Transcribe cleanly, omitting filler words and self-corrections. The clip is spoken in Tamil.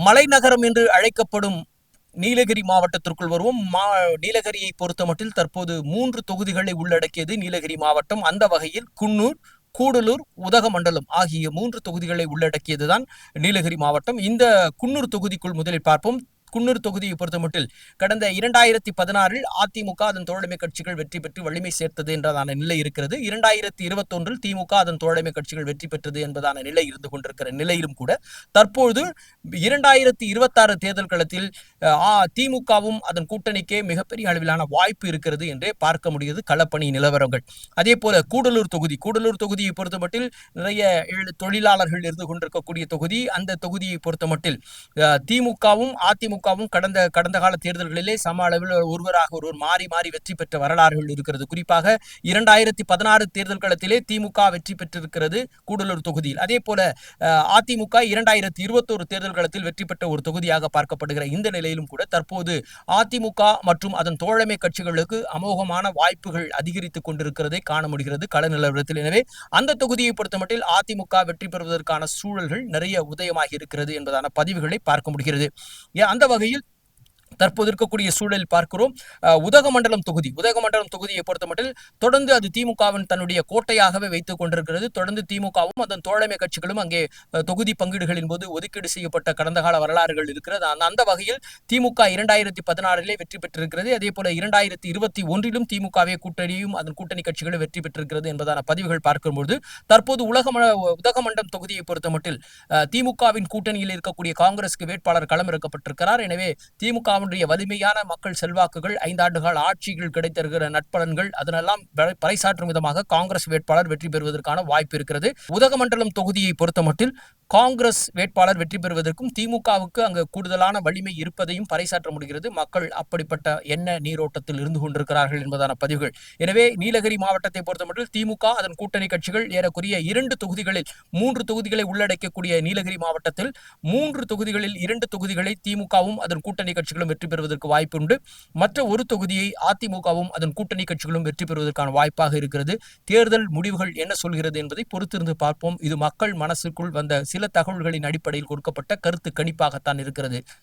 மலைநகரம் என்று அழைக்கப்படும் நீலகிரி மாவட்டத்திற்குள் வருவோம். நீலகிரியை பொறுத்தமட்டில் தற்போது 3 தொகுதிகளை உள்ளடக்கியது நீலகிரி மாவட்டம். அந்த வகையில் குன்னூர், கூடலூர், உதகமண்டலம் ஆகிய 3 தொகுதிகளை உள்ளடக்கியதுதான் நீலகிரி மாவட்டம். இந்த குன்னூர் தொகுதிக்குள் முதலில் பார்ப்போம். குன்னூர் தொகுதியை பொறுத்தமட்டில் கடந்த 2016 அதிமுக அதன் தோழமை கட்சிகள் வெற்றி பெற்று வலிமை சேர்த்தது என்றதான நிலை இருக்கிறது. 2021 திமுக அதன் தோழமை கட்சிகள் வெற்றி பெற்றது என்பதான நிலை இருந்து கொண்டிருக்கிற நிலையிலும் கூட தற்போது 2026 தேர்தல் களத்தில் திமுகவும் அதன் கூட்டணிக்கே மிகப்பெரிய அளவிலான வாய்ப்பு இருக்கிறது என்றே பார்க்க முடியுது களப்பணி நிலவரங்கள். அதே போல கூடலூர் தொகுதியை பொறுத்தமட்டில் நிறைய தொழிலாளர்கள் இருந்து கொண்டிருக்கக்கூடிய தொகுதி. அந்த தொகுதியை பொறுத்தமட்டில் திமுகவும் அதிமுகவும் கடந்த கால தேர்தல்களிலே சம அளவில் ஒருவராக ஒருவர் மாறி மாறி வெற்றி பெற்ற வரலாறுகள் இருக்கிறது. குறிப்பாக 2016 தேர்தல் களத்திலே திமுக வெற்றி பெற்றிருக்கிறது கூடலூர் தொகுதியில். அதே போல அதிமுக 2021 தேர்தல் களத்தில் வெற்றி பெற்ற ஒரு தொகுதியாக பார்க்கப்படுகிற இந்த நிலையிலும் கூட தற்போது அதிமுக மற்றும் அதன் தோழமை கட்சிகளுக்கு அமோகமான வாய்ப்புகள் அதிகரித்துக் கொண்டிருக்கிறதை காண முடிகிறது கள நிலவரத்தில். எனவே அந்த தொகுதியை பொறுத்தமட்டில் அதிமுக வெற்றி பெறுவதற்கான சூழல்கள் நிறைய உதயமாகி இருக்கிறது என்பதான பதிவுகளை பார்க்க முடிகிறது. அந்த வகையில் தற்போது இருக்கக்கூடிய சூழல் பார்க்கிறோம். உதகமண்டலம் தொகுதியை பொறுத்தமட்டில் தொடர்ந்து அது திமுகவின் தன்னுடைய கோட்டையாகவே வைத்துக் கொண்டிருக்கிறது. தொடர்ந்து திமுகவும் அதன் தோழமை கட்சிகளும் அங்கே தொகுதி பங்கீடுகளின் போது ஒதுக்கீடு செய்யப்பட்ட கடந்த கால வரலாறுகள் இருக்கிறது. அந்த வகையில் திமுக 2016 வெற்றி பெற்றிருக்கிறது. அதே போல 2021 திமுகவே கூட்டணியும் அதன் கூட்டணி கட்சிகளும் வெற்றி பெற்றிருக்கிறது என்பதான பதிவுகள் பார்க்கும்போது தற்போது உதகமண்டலம் தொகுதியை பொறுத்தமட்டில் திமுகவின் கூட்டணியில் இருக்கக்கூடிய காங்கிரஸ்க்கு வேட்பாளர் களமிறக்கப்பட்டிருக்கிறார். எனவே திமுக வலிமையான மக்கள் செல்வாக்குகள் 5 ஆண்டுகால ஆட்சிகள் கிடைத்திருக்கிற நட்பலன்கள் அதனெல்லாம் பறைசாற்றும் விதமாக காங்கிரஸ் வேட்பாளர் வெற்றி பெறுவதற்கான வாய்ப்பு இருக்கிறது. உதகமண்டலம் தொகுதியை பொறுத்தமட்டில் காங்கிரஸ் வேட்பாளர் வெற்றி பெறுவதற்கும் திமுகவுக்கு அங்கு கூடுதலான வலிமை இருப்பதையும் பறைசாற்ற முடிகிறது. மக்கள் அப்படிப்பட்ட எண்ண நீரோட்டத்தில் இருந்து கொண்டிருக்கிறார்கள் என்பதான பதிவுகள். எனவே நீலகிரி மாவட்டத்தை பொறுத்தமட்டில் திமுக அதன் கூட்டணி கட்சிகள் ஏறக்குறைய 2 தொகுதிகளில் 3 தொகுதிகளை உள்ளடக்கக்கூடிய நீலகிரி மாவட்டத்தில் 3 தொகுதிகளில் 2 தொகுதிகளை திமுகவும் அதன் கூட்டணி கட்சிகளும் வெற்றி பெறுவதற்கு வாய்ப்பு உண்டு. மற்ற ஒரு தொகுதியை அதிமுகவும் அதன் கூட்டணி கட்சிகளும் வெற்றி பெறுவதற்கான வாய்ப்பாக இருக்கிறது. தேர்தல் முடிவுகள் என்ன சொல்கிறது என்பதை பொறுத்திருந்து பார்ப்போம். இது மக்கள் மனசுக்குள் வந்த சில தகவல்களின் அடிப்படையில் கொடுக்கப்பட்ட கருத்து கணிப்பாகத்தான் இருக்கிறது.